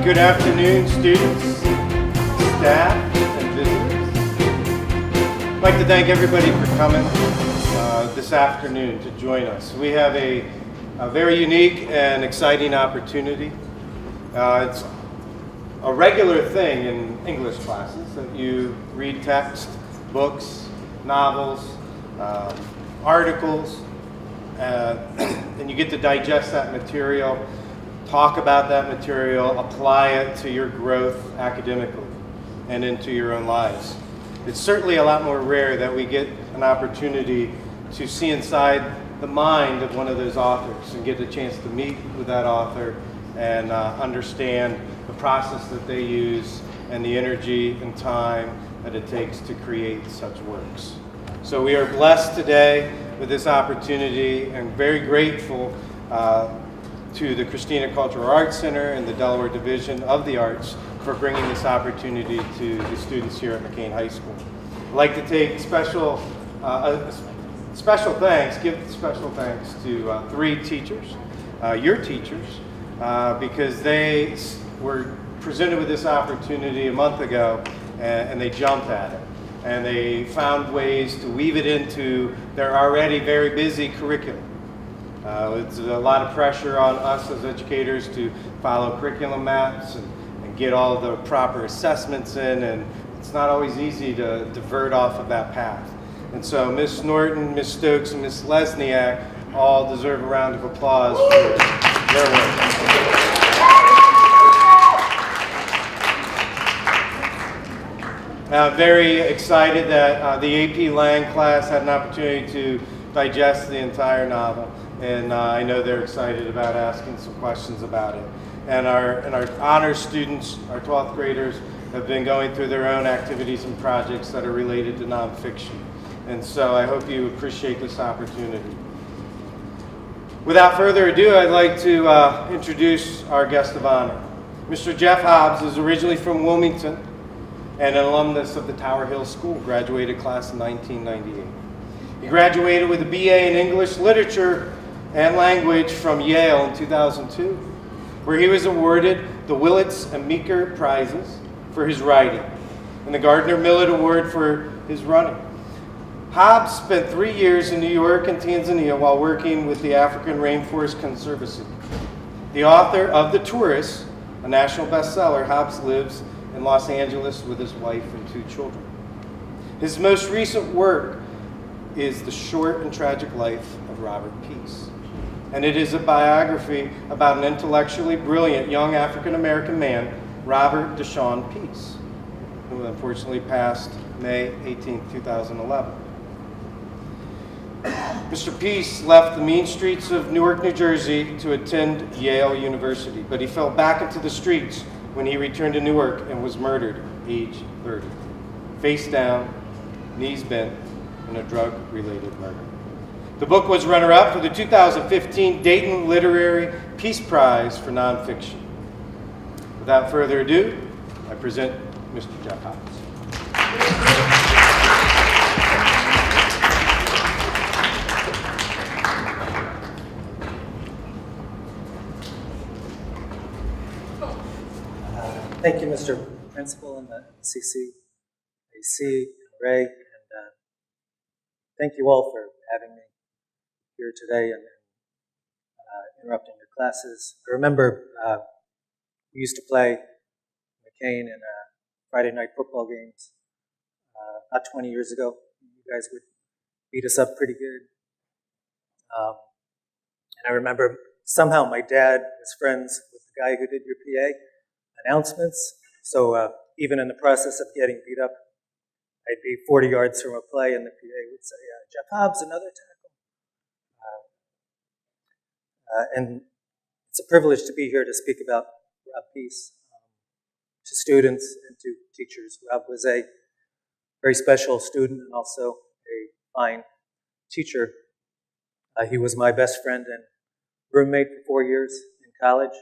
Good afternoon, students, staff, and visitors. I'd like to thank everybody for coming this afternoon to join us. We have a very unique and exciting opportunity. It's a regular thing in English classes that you read text, books, novels, articles, and you get to digest that material, talk about that material, apply it to your growth academically and into your own lives. It's certainly a lot more rare that we get an opportunity to see inside the mind of one of those authors and get a chance to meet with that author and understand the process that they use and the energy and time that it takes to create such works. So we are blessed today with this opportunity and very grateful to the Christina Cultural Arts Center and the Delaware Division of the Arts for bringing this opportunity to the students here at McKean High School. I'd like to take special thanks to three teachers, your teachers, because they were presented with this opportunity a month ago and they jumped at it. And they found ways to weave it into their already very busy curriculum. It's a lot of pressure on us as educators to follow curriculum maps and get all the proper assessments in, and it's not always easy to divert off of that path. And so Ms. Norton, Ms. Stokes, and Ms. Lesniak all deserve a round of applause for their work. I'm very excited that the AP Lang class had an opportunity to digest the entire novel, and I know they're excited about asking some questions about it. And our honors students, our 12th graders, have been going through their own activities and projects that are related to nonfiction. And so I hope you appreciate this opportunity. Without further ado, I'd like to introduce our guest of honor. Mr. Jeff Hobbs is originally from Wilmington and an alumnus of the Tower Hill School, graduated class in 1998. He graduated with a BA in English Literature and Language from Yale in 2002, where he was awarded the Willits and Meeker Prizes for his writing and the Gardner Millett Award for his running. Hobbs spent 3 years in New York and Tanzania while working with the African Rainforest Conservancy. The author of The Tourist, a national bestseller, Hobbs lives in Los Angeles with his wife and 2 children. His most recent work is The Short and Tragic Life of Robert Peace. And it is a biography about an intellectually brilliant young African-American man, Robert Deshaun Peace, who unfortunately passed May 18, 2011. Mr. Peace left the mean streets of Newark, New Jersey to attend Yale University, but he fell back into the streets when he returned to Newark and was murdered, age 30. Face down, knees bent, in a drug-related murder. The book was runner-up for the 2015 Dayton Literary Peace Prize for Nonfiction. Without further ado, I present Mr. Jeff Hobbs. Thank you, Mr. Principal and the CCAC and Ray, and thank you all for having me here today and interrupting your classes. I remember we used to play McKean in Friday night football games about 20 years ago. You guys would beat us up pretty good. And I remember somehow my dad was friends with the guy who did your PA announcements, so even in the process of getting beat up, I'd be 40 yards from a play and the PA would say, Jeff Hobbs, another tackle. And it's a privilege to be here to speak about Rob Peace to students and to teachers. Rob was a very special student and also a fine teacher. He was my best friend and roommate for 4 years in college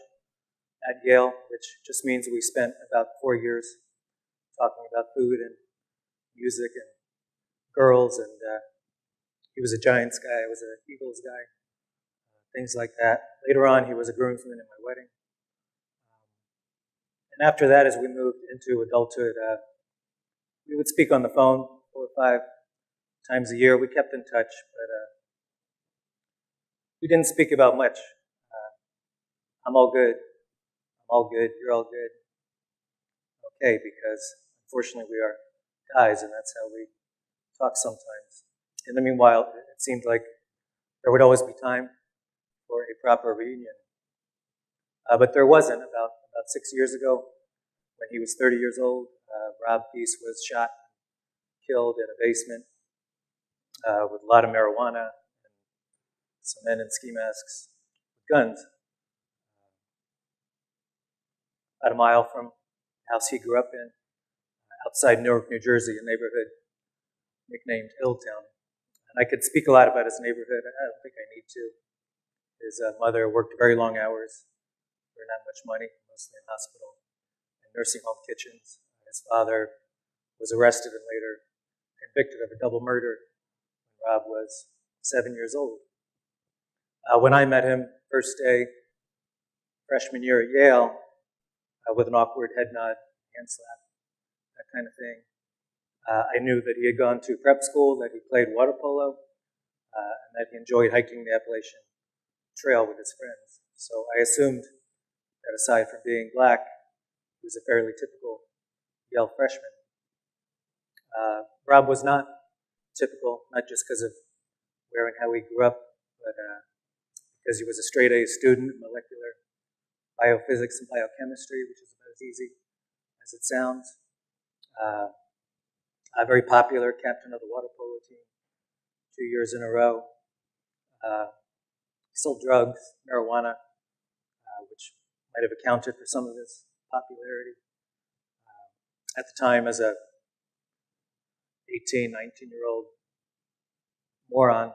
at Yale, which just means we spent about 4 years talking about food and music and girls, and he was a Giants guy, I was an Eagles guy, things like that. Later on, he was a groomsman in my wedding. And after that, as we moved into adulthood, we would speak on the phone 4 or 5 times a year. We kept in touch, but we didn't speak about much. I'm all good. I'm all good. You're all good. Okay, because unfortunately we are guys, and that's how we talk sometimes. In the meanwhile, it seemed like there would always be time for a proper reunion. But there wasn't. About 6 years ago, when he was 30 years old, Rob Peace was shot, killed in a basement with a lot of marijuana and some men in ski masks with guns. About a mile from the house he grew up in, outside Newark, New Jersey, a neighborhood nicknamed Hilltown. And I could speak a lot about his neighborhood. I don't think I need to. His mother worked very long hours for not much money, mostly in hospital and nursing home kitchens. His father was arrested and later convicted of a double murder when Rob was 7 years old. When I met him, first day, freshman year at Yale, with an awkward head nod, hand slap, that kind of thing. I knew that he had gone to prep school, that he played water polo, and that he enjoyed hiking the Appalachian Trail with his friends. So I assumed that aside from being black, he was a fairly typical Yale freshman. Rob was not typical, not just because of where and how he grew up, but because he was a straight-A student in molecular biophysics and biochemistry, which is about as easy as it sounds. A very popular captain of the water polo team, 2 years in a row. He sold drugs, marijuana, which might have accounted for some of his popularity. At the time, as a 18, 19-year-old moron,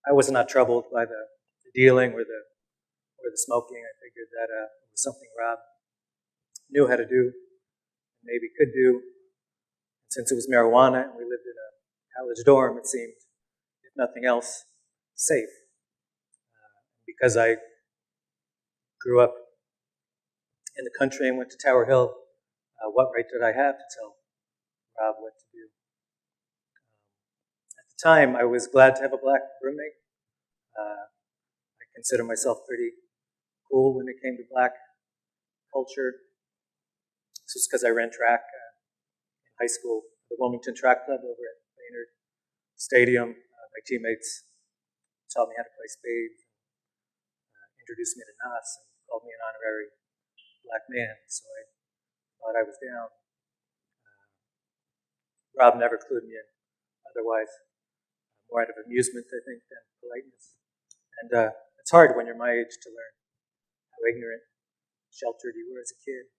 I was not troubled by the dealing or the smoking. I figured that it was something Rob knew how to do, maybe could do. Since it was marijuana and we lived in a college dorm, it seemed, if nothing else, safe. Because I grew up in the country and went to Tower Hill, what right did I have to tell Rob what to do? At the time, I was glad to have a black roommate. I consider myself pretty cool when it came to black culture. This was because I ran track in high school, the Wilmington Track Club over at Baynard Stadium. My teammates taught me how to play spades, introduced me to Nas, and called me an honorary black man, so I thought I was down. Rob never clued me in otherwise, more out of amusement, I think, than politeness. And it's hard when you're my age to learn how ignorant, sheltered you were as a kid.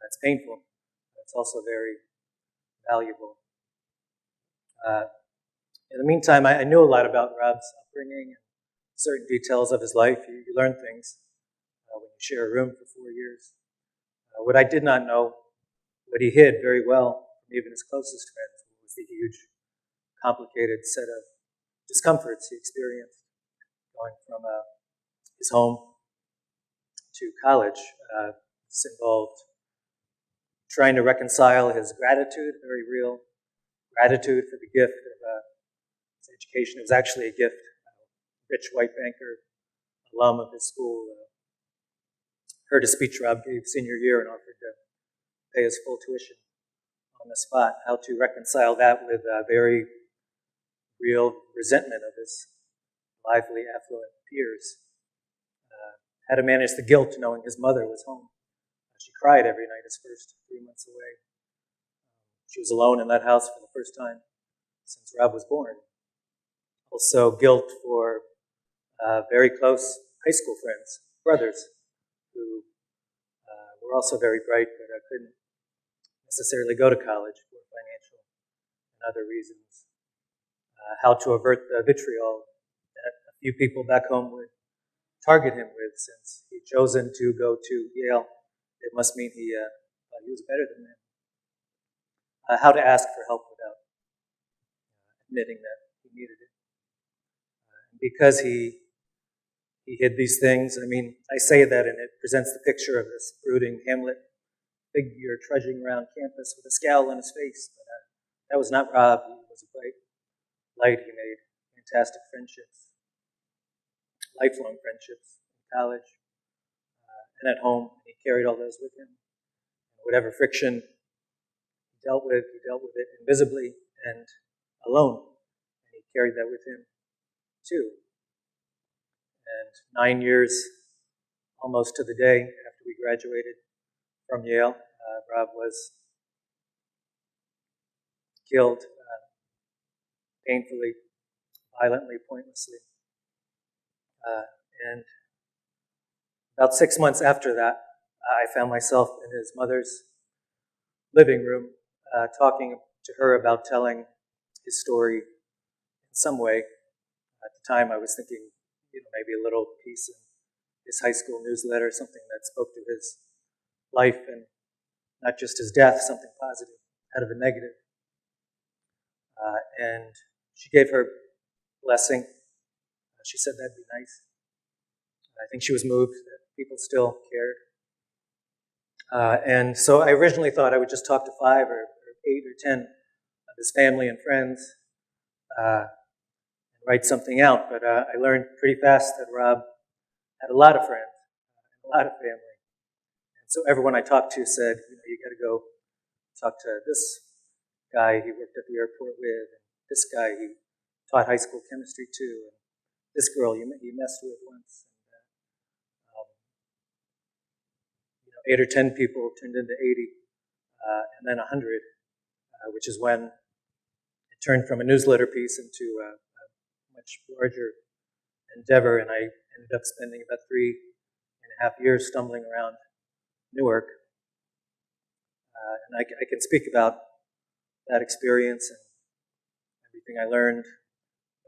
It's painful, but it's also very valuable. In the meantime, I knew a lot about Rob's upbringing and certain details of his life. You learn things when you share a room for 4 years. What I did not know, what he hid very well from even his closest friends, was the huge, complicated set of discomforts he experienced going from his home to college. This involved trying to reconcile his gratitude, very real gratitude for the gift of his education. It was actually a gift. A rich white banker, alum of his school, heard a speech Rob gave senior year and offered to pay his full tuition on the spot. How to reconcile that with very real resentment of his lively, affluent peers. How to manage the guilt knowing his mother was home. She cried every night his first 3 months away. She was alone in that house for the first time since Rob was born. Also guilt for very close high school friends, brothers, who were also very bright but couldn't necessarily go to college for financial and other reasons. How to avert the vitriol that a few people back home would target him with, since he'd chosen to go to Yale. It must mean he thought he was better than them. How to ask for help without admitting that he needed it. Because he he hid these things. I mean, I say that and it presents the picture of this brooding Hamlet figure trudging around campus with a scowl on his face. But that was not Rob. He was a bright light. He made fantastic friendships, lifelong friendships in college and at home. He carried all those with him. Whatever friction he dealt with it invisibly and alone. And he carried that with him too. And 9 years, almost to the day after we graduated from Yale, Rob was killed painfully, violently, pointlessly. And about 6 months after that, I found myself in his mother's living room talking to her about telling his story in some way. At the time, I was thinking, maybe a little piece in his high school newsletter, something that spoke to his life and not just his death, something positive out of a negative. And she gave her blessing. She said that'd be nice. I think she was moved that people still cared. And so I originally thought I would just talk to 5 or 8 or 10 of his family and friends and write something out. But I learned pretty fast that Rob had a lot of friends, a lot of family. And so everyone I talked to said, you got to go talk to this guy he worked at the airport with, and this guy he taught high school chemistry to, and this girl he messed with once. 8 or 10 people turned into 80, and then 100, which is when it turned from a newsletter piece into a much larger endeavor, and I ended up spending about 3.5 years stumbling around Newark. And I can speak about that experience and everything I learned.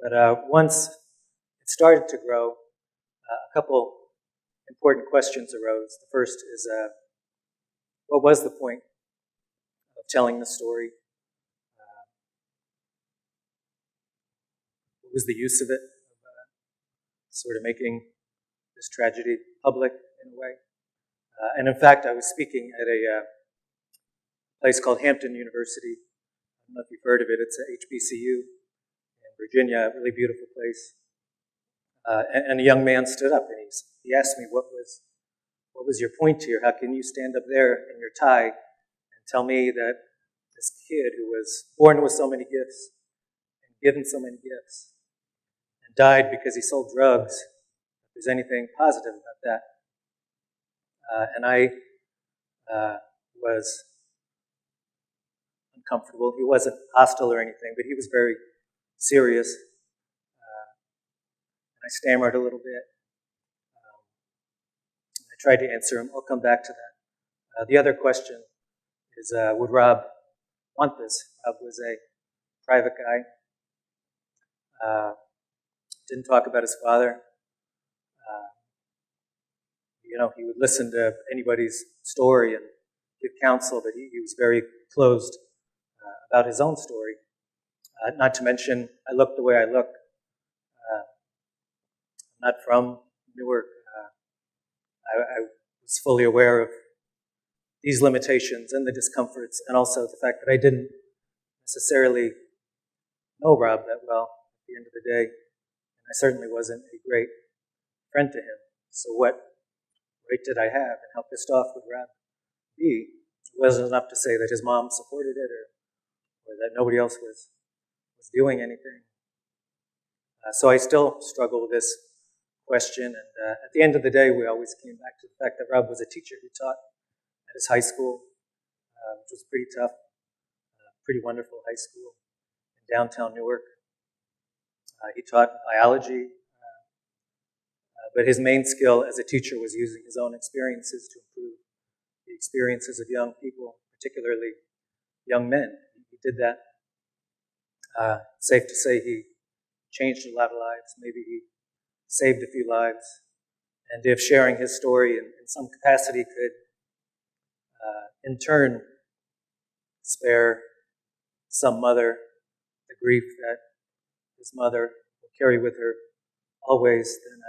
But once it started to grow, a couple important questions arose. The first is, what was the point of telling the story? What was the use of it? Sort of making this tragedy public in a way. And in fact, I was speaking at a place called Hampton University. I don't know if you've heard of it. It's a HBCU in Virginia, a really beautiful place. And a young man stood up and he asked me, what was your point here? How can you stand up there in your tie and tell me that this kid who was born with so many gifts and given so many gifts and died because he sold drugs, if there's anything positive about that? And I was uncomfortable. He wasn't hostile or anything, but he was very serious. I stammered a little bit. I tried to answer him. I'll come back to that. The other question is, would Rob want this? Rob was a private guy. Didn't talk about his father. He would listen to anybody's story and give counsel, but he was very closed about his own story. Not to mention, I look the way I look. I'm not from Newark. I was fully aware of these limitations and the discomforts, and also the fact that I didn't necessarily know Rob that well at the end of the day, and I certainly wasn't a great friend to him. So what right did I have, and how pissed off would Rob be? It wasn't enough to say that his mom supported it or that nobody else was doing anything. So I still struggle with this question, and at the end of the day, we always came back to the fact that Rob was a teacher who taught at his high school, which was pretty tough, pretty wonderful high school in downtown Newark. He taught biology, but his main skill as a teacher was using his own experiences to improve the experiences of young people, particularly young men. He did that. Safe to say he changed a lot of lives. Maybe he saved a few lives. And if sharing his story in some capacity could, in turn, spare some mother the grief that his mother will carry with her always, then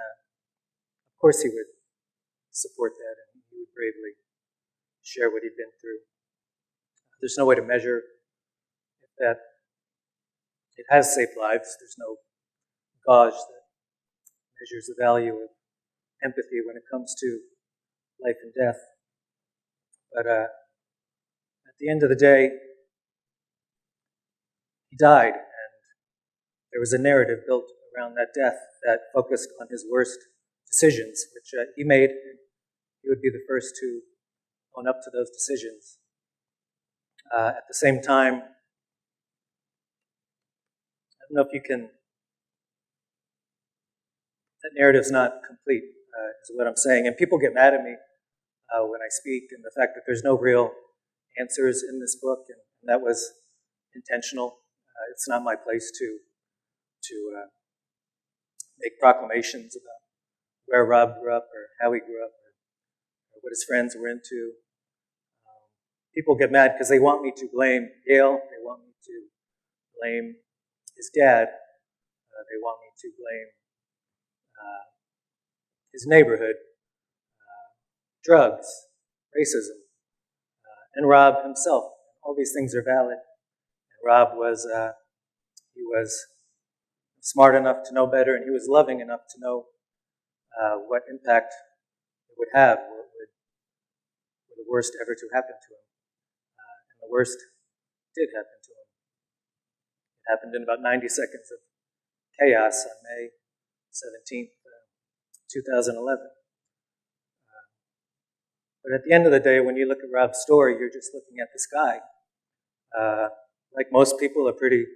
of course he would support that, and he would bravely share what he'd been through. There's no way to measure if that it has saved lives. There's no gauge that measures the value of empathy when it comes to life and death. But at the end of the day, he died, and there was a narrative built around that death that focused on his worst decisions, which he made. He would be the first to own up to those decisions. At the same time, I don't know if you can, that narrative's not complete, is what I'm saying. And people get mad at me when I speak, and the fact that there's no real answers in this book, and that was intentional. It's not my place to make proclamations about where Rob grew up, or how he grew up, or what his friends were into. People get mad because they want me to blame Yale, they want me to blame his dad, they want me to blame his neighborhood, drugs, racism, and Rob himself. All these things are valid. And Rob was, he was smart enough to know better, and he was loving enough to know what impact it would have, were the worst ever to happen to him. And the worst did happen to him. It happened in about 90 seconds of chaos on May 17th, 2011. But at the end of the day, when you look at Rob's story, you're just looking at this guy. Like most people, a pretty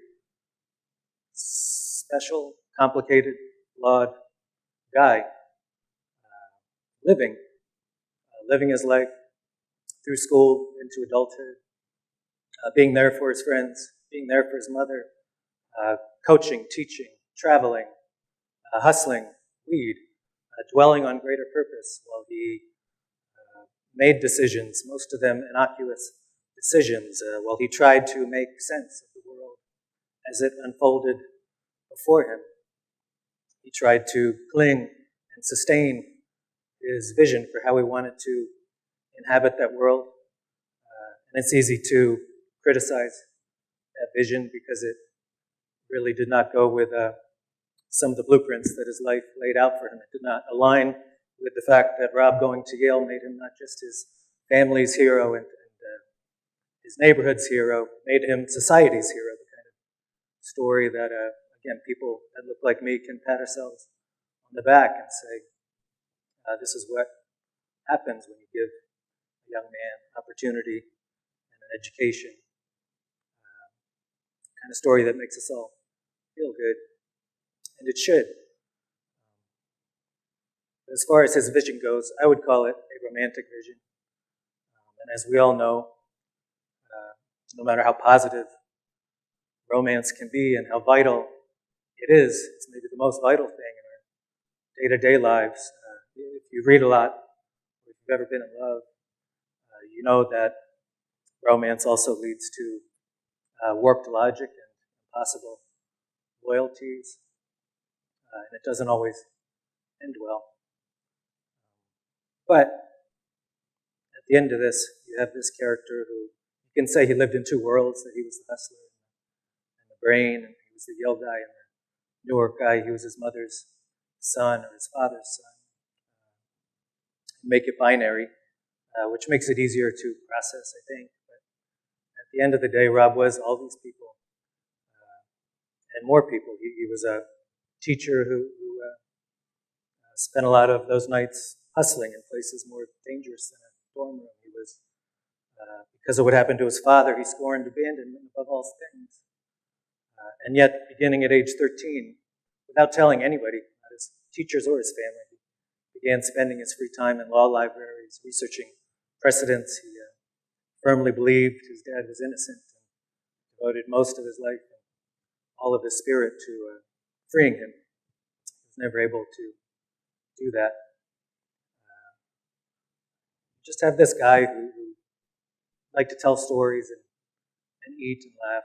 special, complicated, flawed guy, living his life through school into adulthood, being there for his friends, being there for his mother, coaching, teaching, traveling, hustling, weed, dwelling on greater purpose while he made decisions, most of them innocuous decisions, while he tried to make sense of the world as it unfolded before him. He tried to cling and sustain his vision for how he wanted to inhabit that world. And it's easy to criticize that vision because it really did not go with some of the blueprints that his life laid out for him. It did not align with the fact that Rob going to Yale made him not just his family's hero and his neighborhood's hero, made him society's hero, the kind of story that, again, people that look like me can pat ourselves on the back and say, this is what happens when you give a young man opportunity and an education. Kind of story that makes us all feel good, and it should. As far as his vision goes, I would call it a romantic vision. And as we all know, no matter how positive romance can be and how vital it is, it's maybe the most vital thing in our day-to-day lives. If you read a lot, or if you've ever been in love, you know that romance also leads to warped logic and impossible loyalties, and it doesn't always end well. But at the end of this, you have this character who, you can say he lived in two worlds, that he was the hustler and the brain, and he was the Yale guy and the Newark guy. He was his mother's son or his father's son. Make it binary, which makes it easier to process, I think. But at the end of the day, Rob was all these people and more people. He was a teacher who spent a lot of those nights hustling in places more dangerous than a dorm room. He was, because of what happened to his father, he scorned abandonment above all things. And yet, beginning at age 13, without telling anybody, not his teachers or his family, he began spending his free time in law libraries, researching precedents. He firmly believed his dad was innocent and devoted most of his life and all of his spirit to freeing him. He was never able to do that. Just have this guy who liked to tell stories and eat and laugh,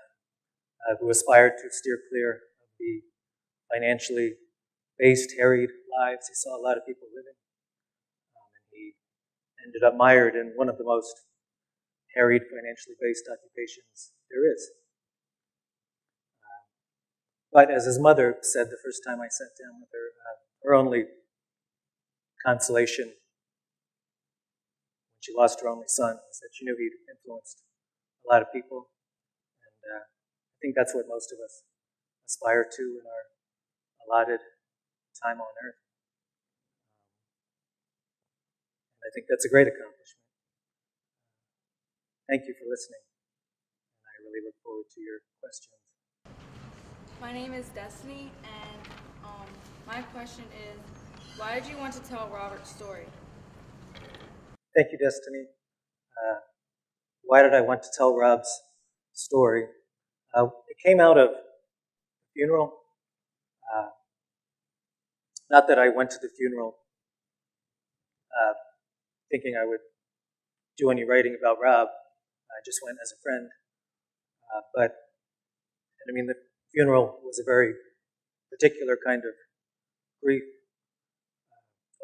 who aspired to steer clear of the financially based, harried lives he saw a lot of people living. ended up mired in one of the most harried, financially based occupations there is. But as his mother said the first time I sat down with her, her only consolation when she lost her only son was that she knew he'd influenced a lot of people. And I think that's what most of us aspire to in our allotted time on earth. And I think that's a great accomplishment. Thank you for listening. And I really look forward to your questions. My name is Destiny, and my question is, why did you want to tell Robert's story? Thank you, Destiny. Why did I want to tell Rob's story? It came out of the funeral. Not that I went to the funeral thinking I would do any writing about Rob. I just went as a friend. The funeral was a very particular kind of grief,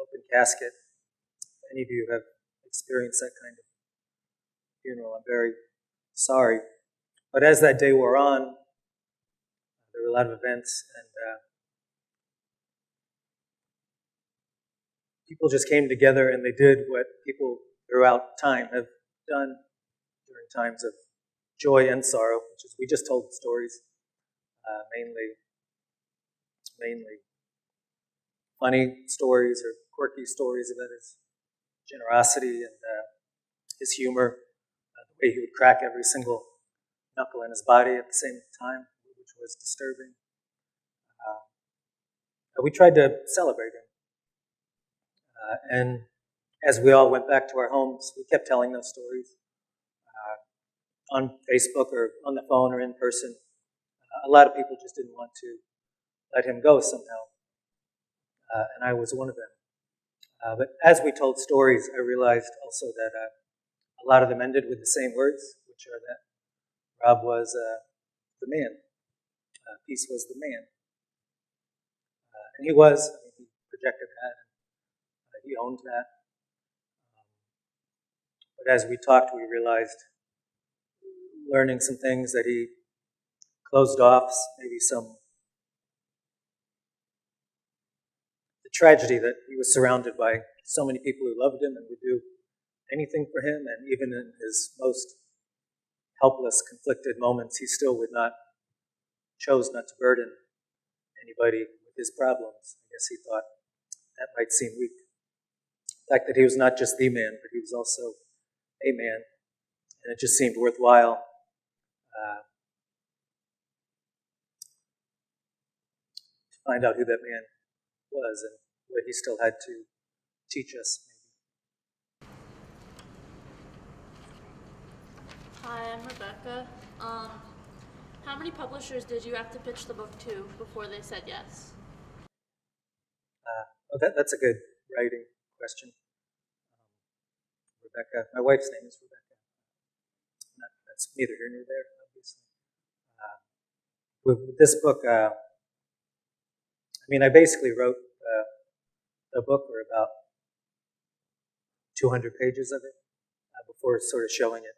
open casket. If any of you have experienced that kind of funeral, I'm very sorry. But as that day wore on, there were a lot of events, and people just came together and they did what people throughout time have done during times of joy and sorrow, which is we just told stories, mainly funny stories or quirky stories about his generosity and his humor, the way he would crack every single knuckle in his body at the same time, which was disturbing. We tried to celebrate him. And as we all went back to our homes, we kept telling those stories on Facebook or on the phone or in person. A lot of people just didn't want to let him go somehow, and I was one of them. But as we told stories, I realized also that a lot of them ended with the same words, which are that Rob was the man. Peace was the man. And he was. He projected that. He owned that. But as we talked, we realized, learning some things, that he closed off maybe the tragedy that he was surrounded by so many people who loved him and would do anything for him, and even in his most helpless, conflicted moments, he still chose not to burden anybody with his problems. I guess he thought that might seem weak. The fact that he was not just the man, but he was also a man, and it just seemed worthwhile to find out who that man was and what he still had to teach us. Hi, I'm Rebecca. How many publishers did you have to pitch the book to before they said yes? That's a good writing question. Rebecca, my wife's name is Rebecca. That's neither here nor there, obviously. With this book, I basically wrote the book, or about 200 pages of it, before sort of showing it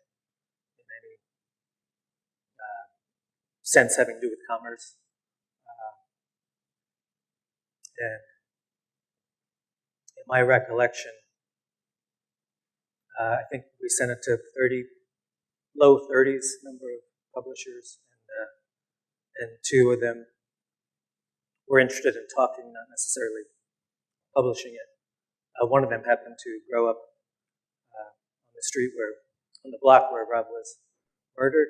in any sense having to do with commerce. And in my recollection, I think we sent it to low 30s number of publishers, and two of them were interested in talking, not necessarily publishing it. One of them happened to grow up on the block where Rob was murdered.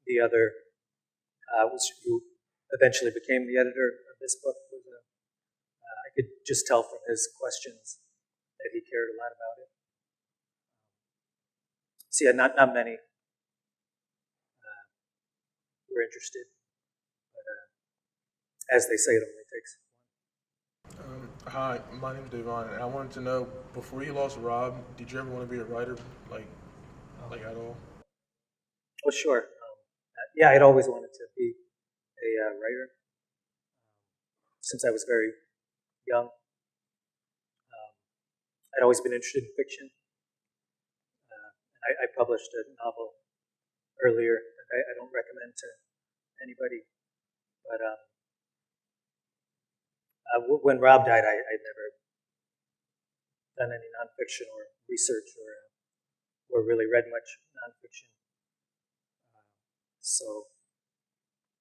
The other who eventually became the editor of this book I could just tell from his questions that he cared a lot about it. So yeah, not many were interested, but as they say, it only takes one. Hi, my name is Devon, and I wanted to know, before you lost Rob, did you ever want to be a writer, like at all? Oh, sure. Yeah, I'd always wanted to be a writer since I was very young. I'd always been interested in fiction. I published a novel earlier that I don't recommend to anybody. But when Rob died, I'd never done any nonfiction or research or really read much nonfiction. So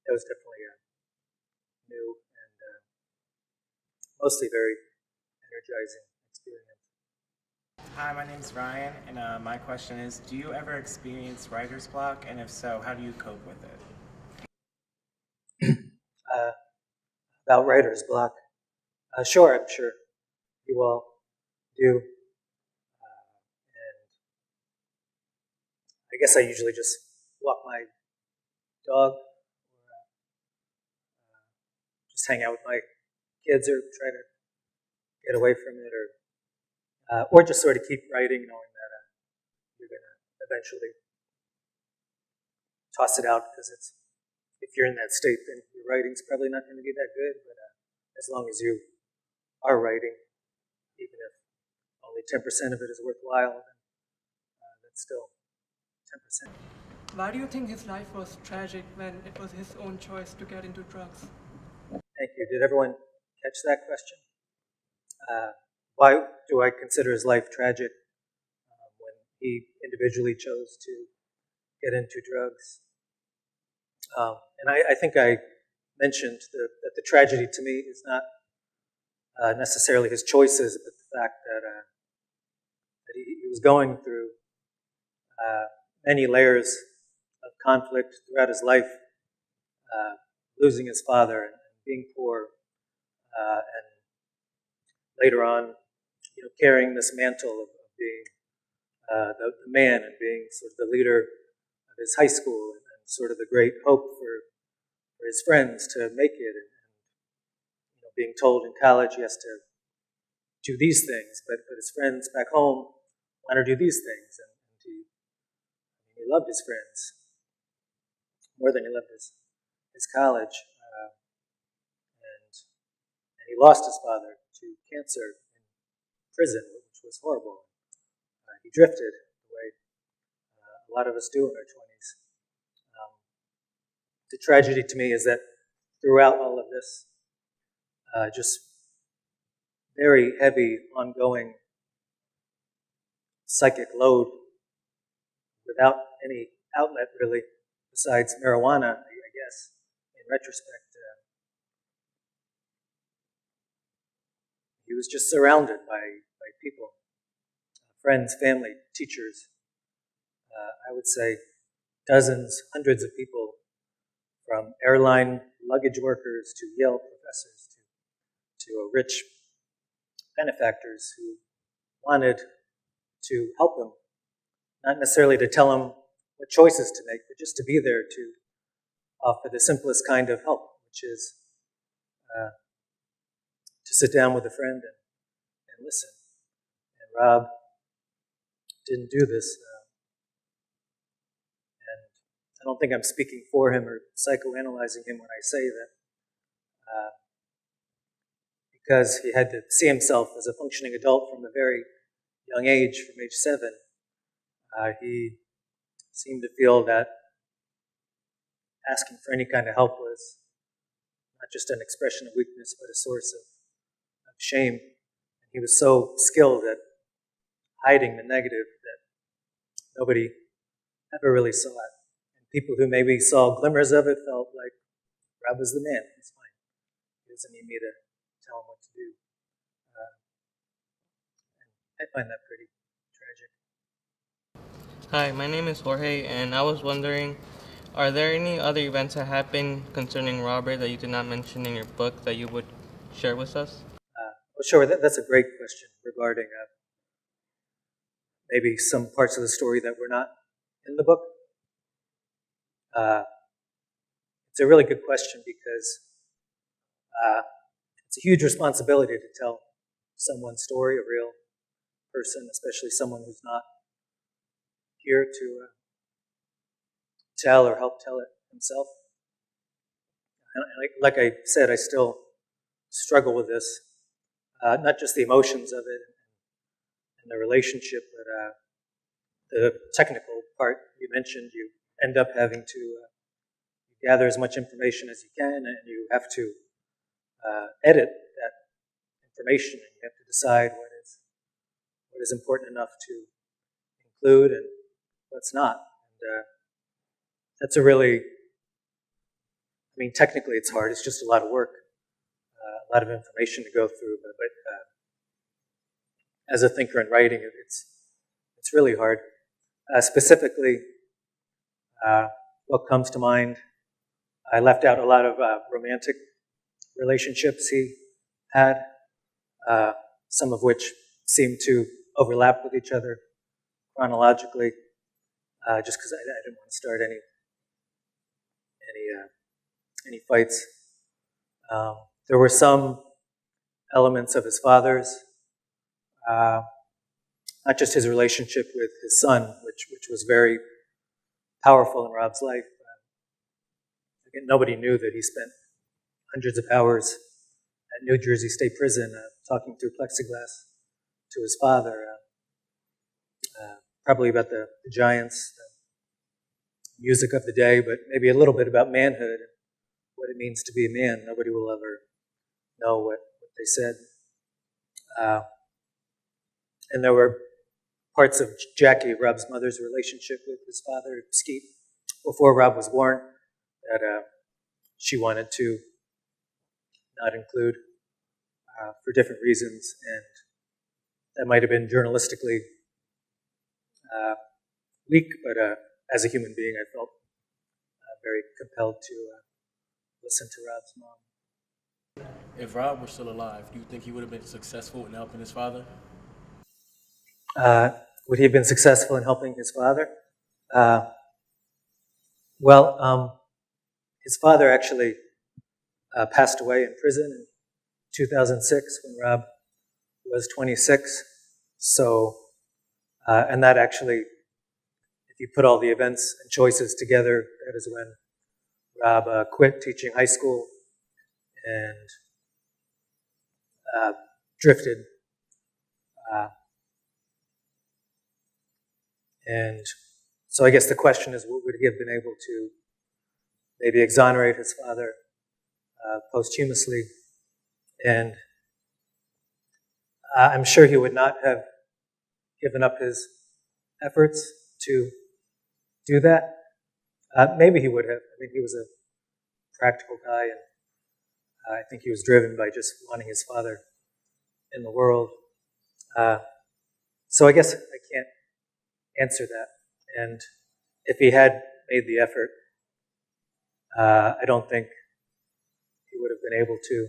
that was definitely a new and mostly very energizing experience. Hi, my name's Ryan, and my question is, do you ever experience writer's block, and if so, how do you cope with it? About writer's block. Sure, I'm sure you all do. And I guess I usually just walk my dog, or just hang out with my kids, or try to get away from it, or just sort of keep writing, knowing that you're going to eventually toss it out, because if you're in that state, then your writing's probably not going to be that good. But as long as you are writing, even if only 10% of it is worthwhile, then that's still 10%. Why do you think his life was tragic when it was his own choice to get into drugs? Thank you. Did everyone catch that question? Why do I consider his life tragic when he individually chose to get into drugs? And I think I mentioned that the tragedy to me is not necessarily his choices, but the fact that he was going through many layers of conflict throughout his life, losing his father and being poor, and later on, carrying this mantle of being the man and being sort of the leader of his high school, and sort of the great hope for his friends to make it, and being told in college he has to do these things, but his friends back home want to do these things, and he loved his friends more than he loved his college, and he lost his father to cancer in prison, which was horrible. He drifted the way a lot of us do in our 20s. The tragedy to me is that throughout all of this, just very heavy, ongoing psychic load without any outlet, really, besides marijuana, I guess, in retrospect. He was just surrounded by people, friends, family, teachers. I would say dozens, hundreds of people, from airline luggage workers to Yale professors to rich benefactors who wanted to help him, not necessarily to tell him what choices to make, but just to be there to offer the simplest kind of help, which is to sit down with a friend and listen. And Rob didn't do this. And I don't think I'm speaking for him or psychoanalyzing him when I say that because he had to see himself as a functioning adult from a very young age, from age 7, he seemed to feel that asking for any kind of help was not just an expression of weakness, but a source of shame. And he was so skilled at hiding the negative that nobody ever really saw it. And people who maybe saw glimmers of it felt like Rob was the man. He's fine. He doesn't need me to tell him what to do. And I find that pretty tragic. Hi, my name is Jorge, and I was wondering, are there any other events that happened concerning Robert that you did not mention in your book that you would share with us? Well, sure, that's a great question regarding maybe some parts of the story that were not in the book. It's a really good question because it's a huge responsibility to tell someone's story, a real person, especially someone who's not here to tell or help tell it himself. And like I said, I still struggle with this, not just the emotions of it, the relationship, but the technical part you mentioned, you end up having to gather as much information as you can, and you have to edit that information, and you have to decide what is important enough to include and what's not. And that's a really, I mean, technically it's hard. It's just a lot of work, a lot of information to go through. But as a thinker in writing, it's really hard. Specifically, what comes to mind, I left out a lot of romantic relationships he had, some of which seem to overlap with each other chronologically, just because I didn't want to start any fights. There were some elements of his father's, not just his relationship with his son, which was very powerful in Rob's life. Again, nobody knew that he spent hundreds of hours at New Jersey State Prison talking through plexiglass to his father, probably about the Giants, the music of the day, but maybe a little bit about manhood and what it means to be a man. Nobody will ever know what they said. And there were parts of Jackie, Rob's mother's relationship with his father, Skeet, before Rob was born, that she wanted to not include for different reasons, and that might have been journalistically weak, but as a human being, I felt very compelled to listen to Rob's mom. If Rob were still alive, do you think he would have been successful in helping his father? Would he have been successful in helping his father? Well, his father actually passed away in prison in 2006 when Rob was 26. So, and that actually, if you put all the events and choices together, that is when Rob quit teaching high school and drifted. And so I guess the question is, would he have been able to maybe exonerate his father posthumously? And I'm sure he would not have given up his efforts to do that. Maybe he would have. I mean, he was a practical guy, and I think he was driven by just wanting his father in the world. So I guess I can't answer that. And if he had made the effort, I don't think he would have been able to,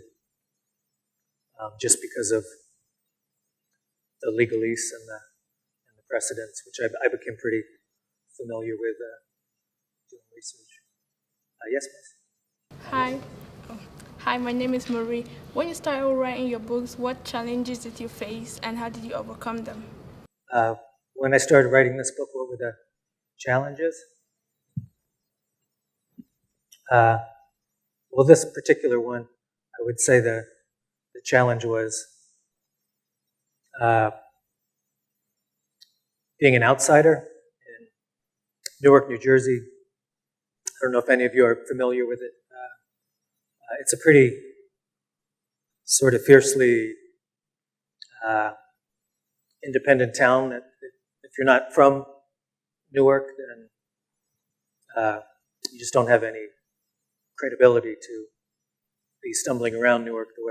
just because of the legalese and the precedents, which I became pretty familiar with doing research. Yes, miss? Hi. Hi, my name is Marie. When you started writing your books, what challenges did you face and how did you overcome them? When I started writing this book, what were the challenges? Well, this particular one, I would say the challenge was being an outsider in Newark, New Jersey. I don't know if any of you are familiar with it. It's a pretty sort of fiercely independent town. That if you're not from Newark, then you just don't have any credibility to be stumbling around Newark the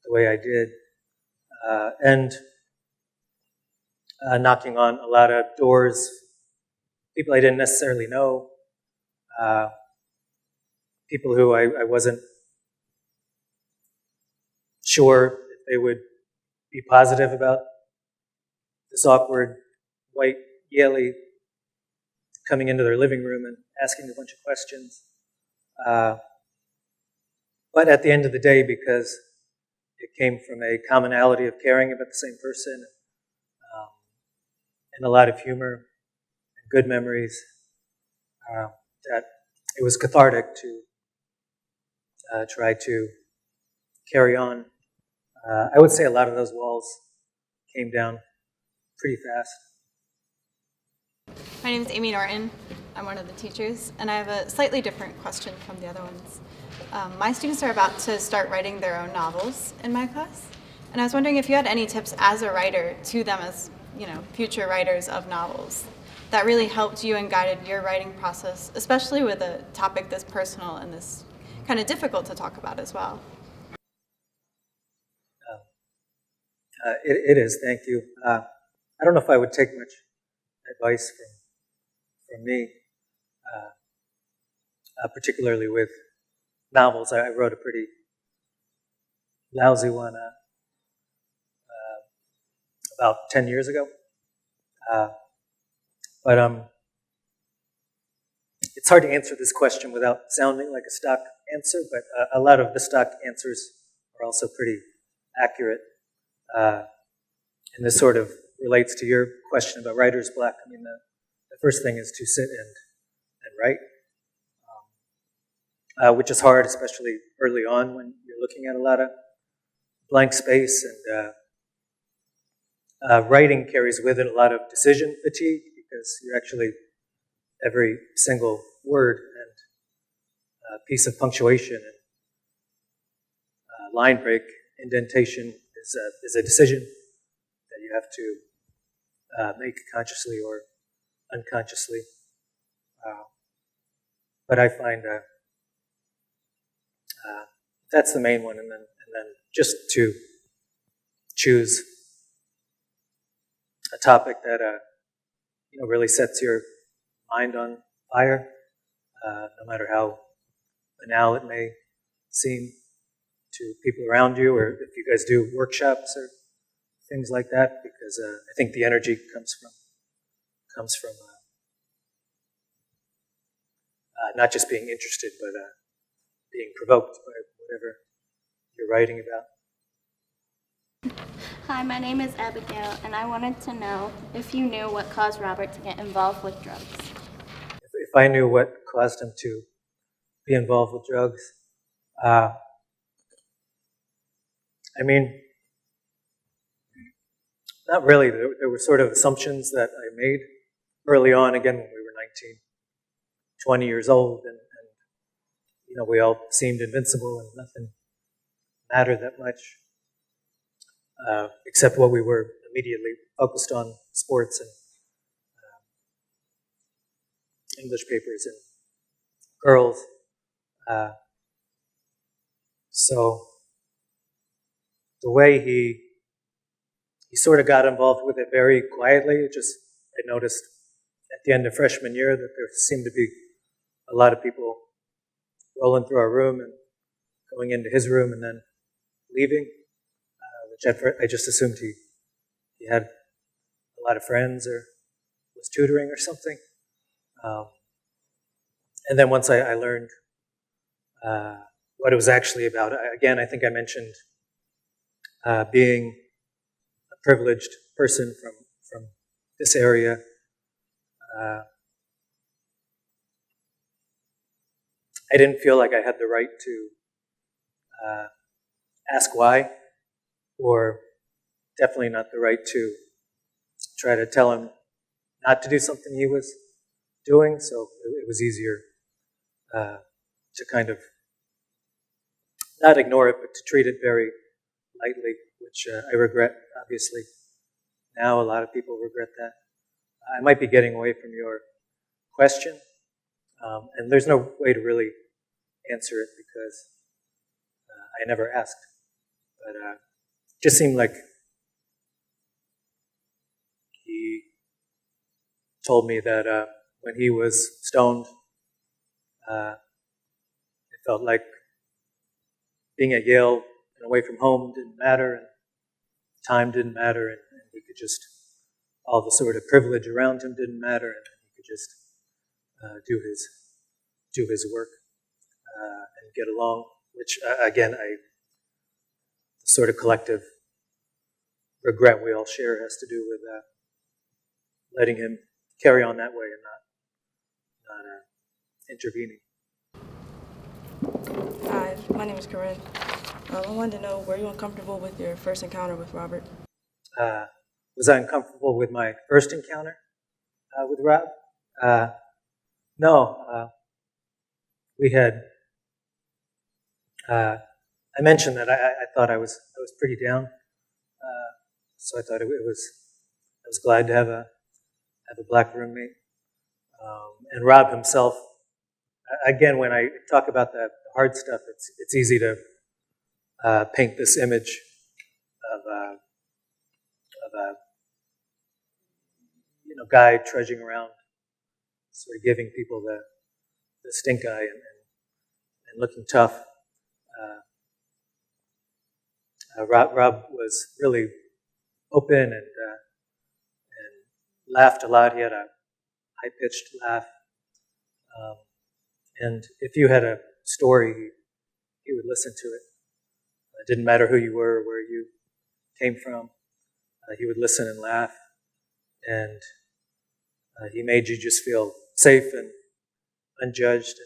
way I did, and knocking on a lot of doors, people I didn't necessarily know, people who I wasn't sure if they would be positive about this awkward white Yaley coming into their living room and asking a bunch of questions. But at the end of the day, because it came from a commonality of caring about the same person, and a lot of humor and good memories, that it was cathartic to try to carry on. I would say a lot of those walls came down pretty fast. My name is Amy Norton. I'm one of the teachers, and I have a slightly different question from the other ones. My students are about to start writing their own novels in my class, and I was wondering if you had any tips as a writer to them as, future writers of novels that really helped you and guided your writing process, especially with a topic this personal and this kind of difficult to talk about as well. It is, thank you. I don't know if I would take much advice from me, particularly with novels. I wrote a pretty lousy one about 10 years ago. But it's hard to answer this question without sounding like a stock answer, but a lot of the stock answers are also pretty accurate. And this sort of relates to your question about writer's block. I mean, the first thing is to sit and write, which is hard, especially early on when you're looking at a lot of blank space. And writing carries with it a lot of decision fatigue because you're actually, every single word and piece of punctuation and line break, indentation is a decision that you have to make consciously or unconsciously. But I find that's the main one, and then just to choose a topic that really sets your mind on fire, no matter how banal it may seem to people around you, or if you guys do workshops or things like that, because I think the energy comes from not just being interested, but being provoked by whatever you're writing about. Hi, my name is Abigail, and I wanted to know if you knew what caused Robert to get involved with drugs. If I knew what caused him to be involved with drugs, I mean, not really. There were sort of assumptions that I made early on, again, when we were 19, 20 years old, and we all seemed invincible and nothing mattered that much, except what we were immediately focused on, sports and English papers and girls. So the way he sort of got involved with it very quietly, I noticed at the end of freshman year that there seemed to be a lot of people rolling through our room and going into his room and then leaving, which at first I just assumed he had a lot of friends or was tutoring or something. And then once I learned what it was actually about, again, I think I mentioned being a privileged person from this area. I didn't feel like I had the right to ask why, or definitely not the right to try to tell him not to do something he was doing, so it was easier to kind of not ignore it, but to treat it very lightly, which I regret, obviously. Now a lot of people regret that. I might be getting away from your question, and there's no way to really answer it because I never asked. But it just seemed like he told me that when he was stoned, it felt like being at Yale and away from home didn't matter, and time didn't matter, and he could just, all the sort of privilege around him didn't matter, and he could just do his work and get along, which again, the sort of collective regret we all share has to do with letting him carry on that way and not intervening. Hi, my name is Corinne. I wanted to know, were you uncomfortable with your first encounter with Robert? Was I uncomfortable with my first encounter with Rob? No. We had. I mentioned that I thought I was pretty down, so I thought I was glad to have a black roommate. And Rob himself, again, when I talk about the hard stuff, it's easy to paint this image of a guy trudging around, sort of giving people the stink eye and looking tough. Rob was really open and laughed a lot. He had a high-pitched laugh. And if you had a story, he would listen to it. It didn't matter who you were or where you came from. He would listen and laugh. And he made you just feel safe and unjudged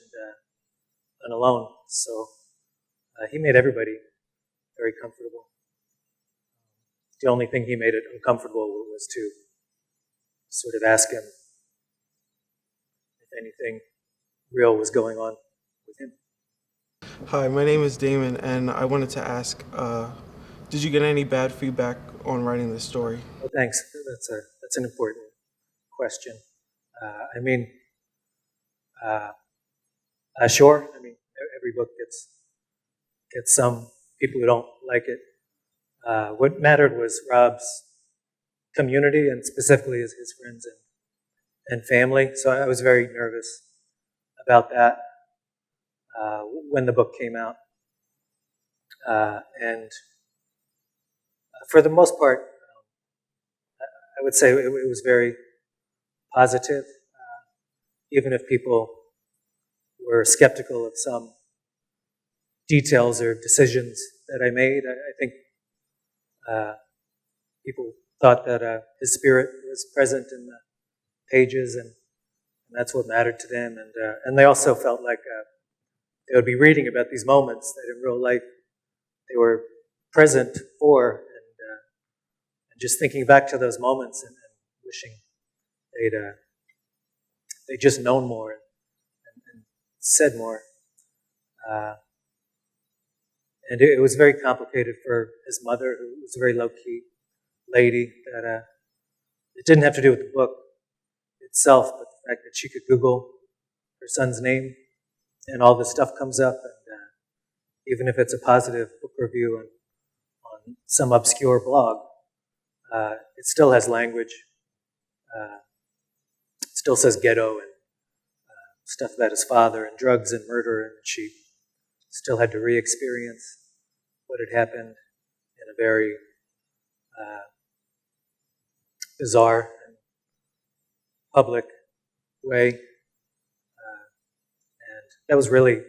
and alone. So he made everybody very comfortable. The only thing he made it uncomfortable was to sort of ask him if anything real was going on with him. Hi, my name is Damon, and I wanted to ask, did you get any bad feedback on writing this story? Well, thanks. That's an important question. Sure. I mean, every book gets some people who don't like it. What mattered was Rob's community, and specifically his friends and family. So I was very nervous about that when the book came out. And for the most part, I would say it was very positive, even if people were skeptical of some details or decisions that I made. I think people thought that his spirit was present in the pages, and that's what mattered to them. And they also felt like they would be reading about these moments that in real life they were present for, and just thinking back to those moments and wishing they'd just known more and said more. And it was very complicated for his mother, who was a very low-key lady, that it didn't have to do with the book itself, but the fact that she could Google her son's name and all this stuff comes up, and even if it's a positive book review on some obscure blog, it still has language. It still says ghetto and stuff about his father and drugs and murder, and she still had to re-experience what had happened in a very bizarre and public way. And that was really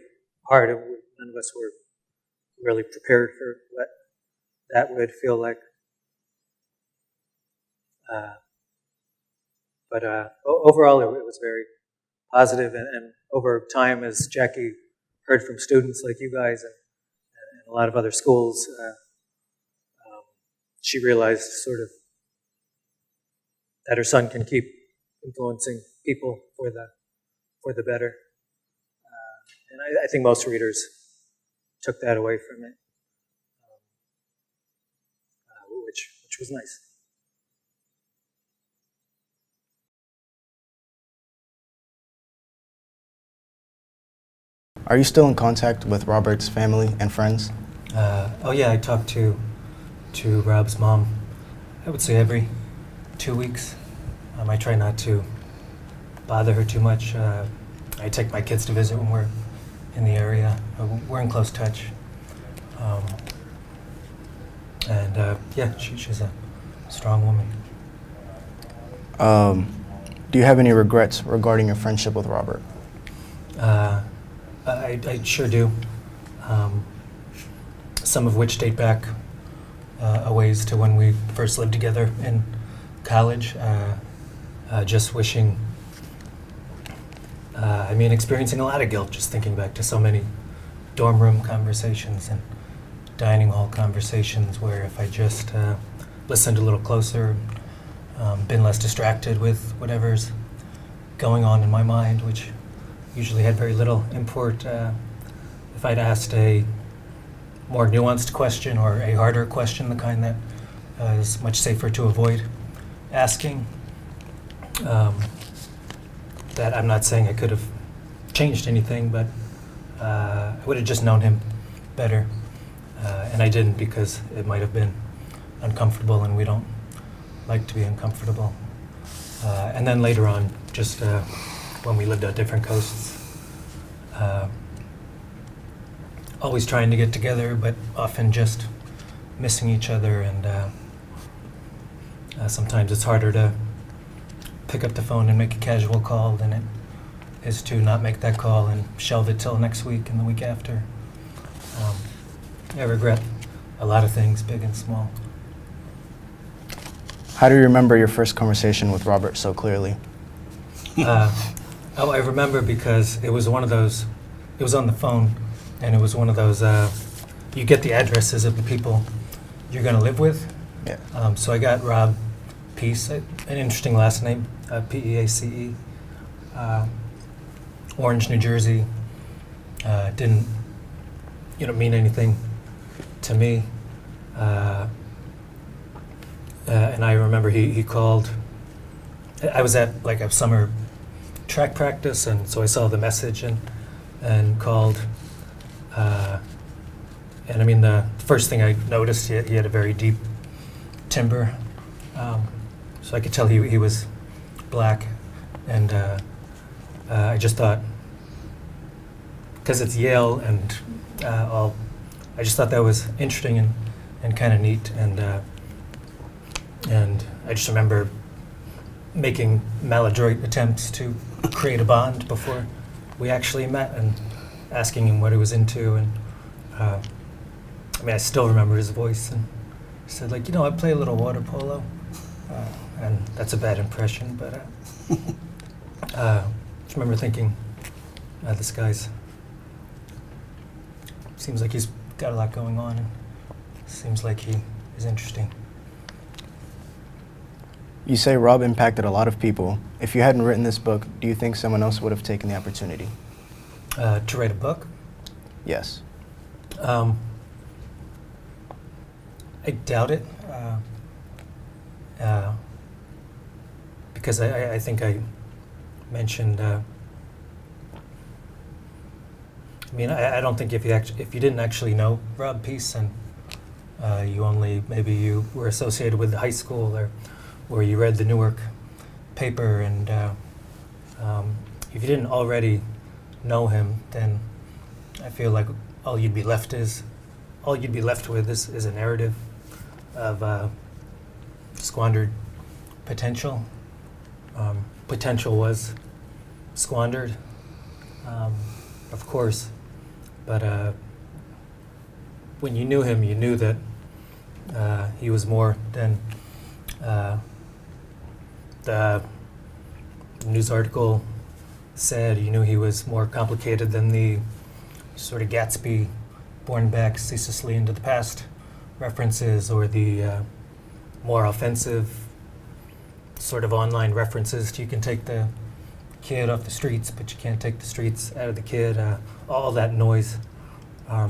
hard. None of us were really prepared for what that would feel like. But overall, it was very positive, and over time, as Jackie heard from students like you guys and a lot of other schools, she realized sort of that her son can keep influencing people for the better. And I think most readers took that away from it, which was nice. Are you still in contact with Robert's family and friends? Oh yeah, I talked to Rob's mom, I would say every 2 weeks. I try not to bother her too much. I take my kids to visit when we're in the area. We're in close touch. Yeah, she's a strong woman. Do you have any regrets regarding your friendship with Robert? I sure do. Some of which date back a ways to when we first lived together in college. Just wishing, experiencing a lot of guilt just thinking back to so many dorm room conversations and dining hall conversations where if I just listened a little closer, been less distracted with whatever's going on in my mind, which usually had very little import. If I'd asked a more nuanced question or a harder question, the kind that is much safer to avoid asking, that I'm not saying I could have changed anything, but I would have just known him better. And I didn't, because it might have been uncomfortable, and we don't like to be uncomfortable. And then later on, just when we lived on different coasts, always trying to get together, but often just missing each other. And sometimes it's harder to pick up the phone and make a casual call than it is to not make that call and shelve it till next week and the week after. I regret a lot of things, big and small. How do you remember your first conversation with Robert so clearly? I remember because it was one of those, it was on the phone, and it was one of those, you get the addresses of the people you're going to live with. Yeah. So I got Rob Peace, an interesting last name, P-E-A-C-E, Orange, New Jersey. Didn't, mean anything to me. And I remember he called. I was at like a summer track practice, and so I saw the message and called. And I mean, the first thing I noticed, he had a very deep timbre, so I could tell he was black, and I just thought, because it's Yale and I just thought that was interesting and kind of neat, and I just remember making maladroit attempts to create a bond before we actually met, and asking him what he was into, and I still remember his voice, and he said, like, I play a little water polo, and that's a bad impression, but I just remember thinking, this guy's seems like he's got a lot going on, and seems like he is interesting. You say Rob impacted a lot of people. If you hadn't written this book, do you think someone else would have taken the opportunity? To write a book? Yes. I doubt it, because I think I mentioned. I don't think if you didn't actually know Rob Peace, and maybe you were associated with the high school, or you read the Newark paper, and if you didn't already know him, then I feel like all you'd be left with is a narrative of squandered potential. Potential was squandered, of course, but when you knew him, you knew that he was more than the news article said. You knew he was more complicated than the sort of Gatsby born back ceaselessly into the past references, or the more offensive sort of online references to, you can take the kid off the streets, but you can't take the streets out of the kid. All that noise. I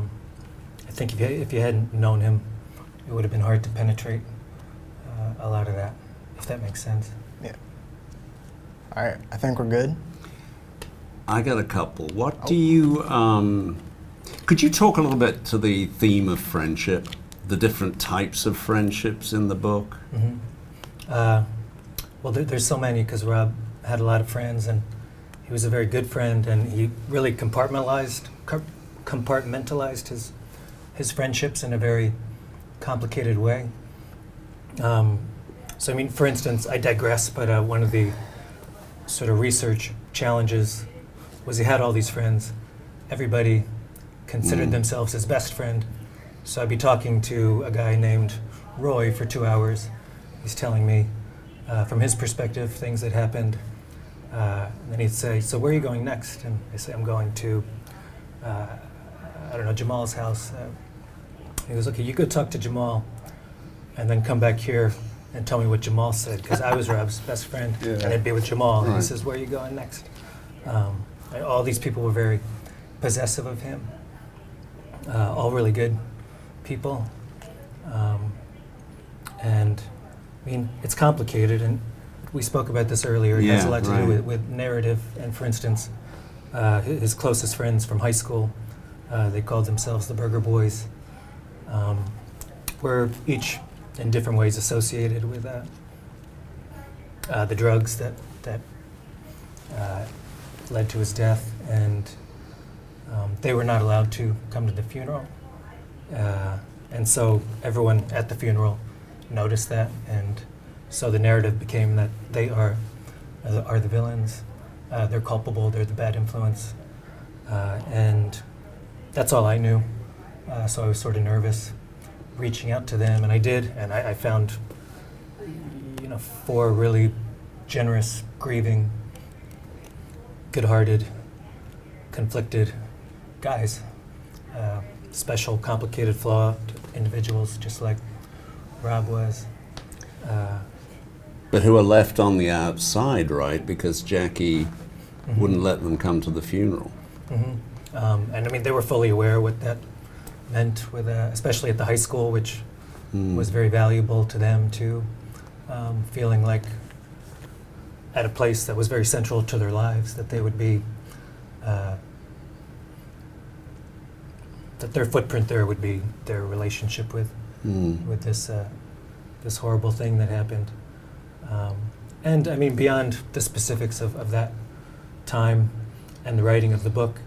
think if you hadn't known him, it would have been hard to penetrate a lot of that, if that makes sense. Yeah. All right, I think we're good. I got a couple. What do you, could you talk a little bit to the theme of friendship, the different types of friendships in the book? Mm-hmm. Well, there's so many, because Rob had a lot of friends, and he was a very good friend, and he really compartmentalized his friendships in a very complicated way. So, for instance, I digress, but one of the sort of research challenges was he had all these friends. Everybody considered themselves his best friend. So I'd be talking to a guy named Roy for 2 hours. He's telling me, from his perspective, things that happened. And then he'd say, so where are you going next? And I say, I'm going to, Jamal's house. He goes, okay, you go talk to Jamal, and then come back here and tell me what Jamal said, because I was Rob's best friend, and I'd be with Jamal, and he says, where are you going next? All these people were very possessive of him, all really good people. And I mean, it's complicated, and we spoke about this earlier. It has a lot to do with narrative, and for instance, his closest friends from high school, they called themselves the Burger Boys, were each in different ways associated with the drugs that led to his death, and they were not allowed to come to the funeral. And so everyone at the funeral noticed that, and so the narrative became that they are the villains. They're culpable, they're the bad influence. And that's all I knew. So I was sort of nervous reaching out to them, and I did, and I found 4 really generous, grieving, good-hearted, conflicted guys. Special, complicated, flawed individuals, just like Rob was. But who are left on the outside, right? Because Jackie wouldn't let them come to the funeral. And I mean, they were fully aware what that meant, with especially at the high school, which was very valuable to them too. Feeling like at a place that was very central to their lives, that they would be, that their footprint there would be their relationship with this horrible thing that happened. And I mean, beyond the specifics of that time and the writing of the book,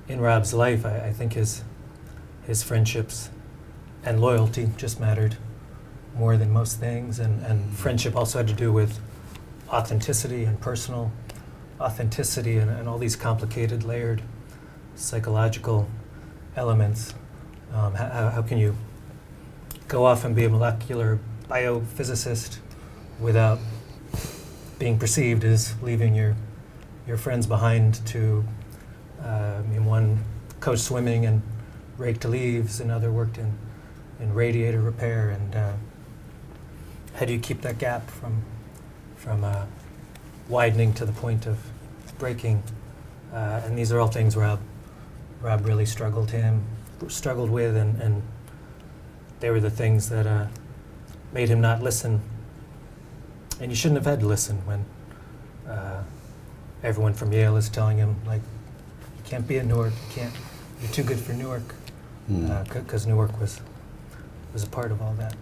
in Rob's life, I think his friendships and loyalty just mattered more than most things, and friendship also had to do with authenticity and personal authenticity and all these complicated, layered psychological elements. How can you go off and be a molecular biophysicist without being perceived as leaving your friends behind to, one coached swimming and raked leaves, another worked in radiator repair, and how do you keep that gap from widening to the point of breaking? And these are all things Rob really struggled with, and they were the things that made him not listen. And you shouldn't have had to listen when everyone from Yale is telling him, like, you can't be at Newark, you're too good for Newark, because Newark was a part of all that.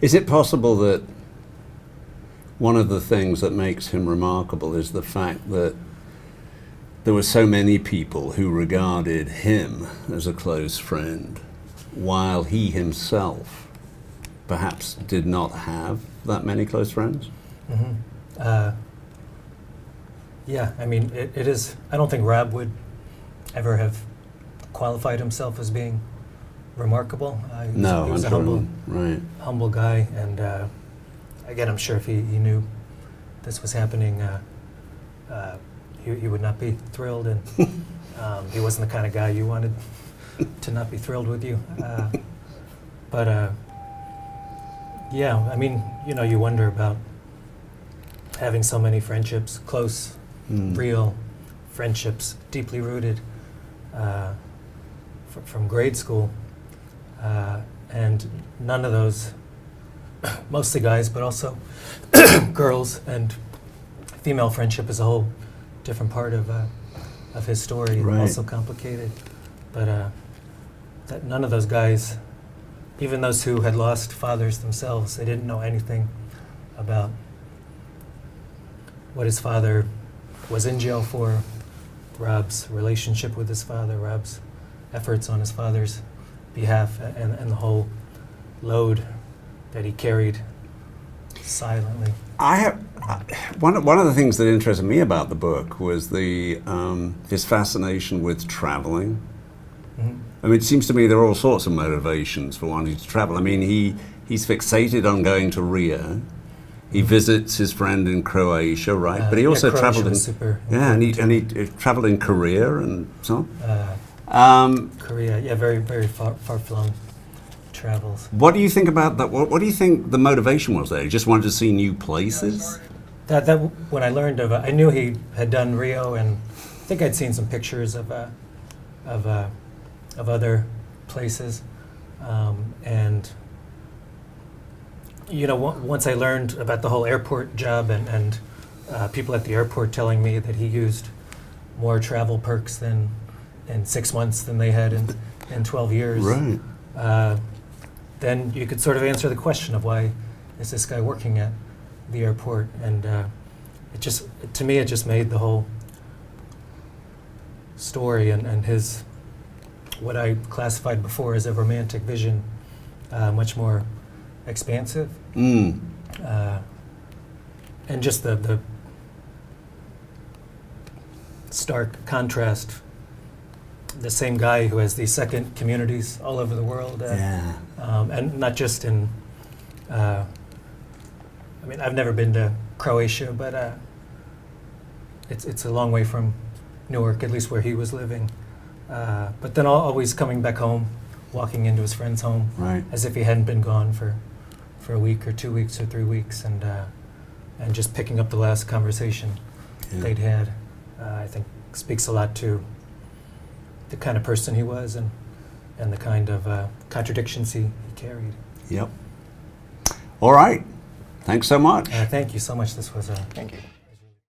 Is it possible that one of the things that makes him remarkable is the fact that there were so many people who regarded him as a close friend, while he himself perhaps did not have that many close friends? Yeah, I mean, it is, I don't think Rob would ever have qualified himself as being remarkable. He was a humble guy, and again, I'm sure if he knew this was happening, he would not be thrilled, and he wasn't the kind of guy you wanted to not be thrilled with you. But yeah, I mean, you wonder about having so many friendships, close, real friendships, deeply rooted, from grade school, and none of those, mostly guys, but also girls, and female friendship is a whole different part of his story, also complicated. But that none of those guys, even those who had lost fathers themselves, they didn't know anything about what his father was in jail for, Rob's relationship with his father, Rob's efforts on his father's behalf, and the whole load that he carried silently. One of the things that interested me about the book was his fascination with traveling. I mean, it seems to me there are all sorts of motivations for wanting to travel. I mean, he's fixated on going to Rio. He visits his friend in Croatia, right? But he also traveled in he traveled in Korea and so on. Korea, very, very far-flung travels. What do you think about that? What do you think the motivation was there? You just wanted to see new places? That when I learned of, I knew he had done Rio, and I think I'd seen some pictures of other places, and you know, once I learned about the whole airport job and people at the airport telling me that he used more travel perks in 6 months than they had in 12 years. Right. Then you could sort of answer the question of why is this guy working at the airport, and to me it just made the whole story and his, what I classified before as a romantic vision, much more expansive. And just the stark contrast, the same guy who has these second communities all over the world, and not just in, I mean, I've never been to Croatia, but it's a long way from Newark, at least where he was living. But then always coming back home, walking into his friend's home, right, as if he hadn't been gone for a week or 2 weeks or 3 weeks, and just picking up the last conversation they'd had, I think speaks a lot to the kind of person he was and the kind of contradictions he carried. Yep. All right. Thanks so much. Thank you so much. This was Thank you.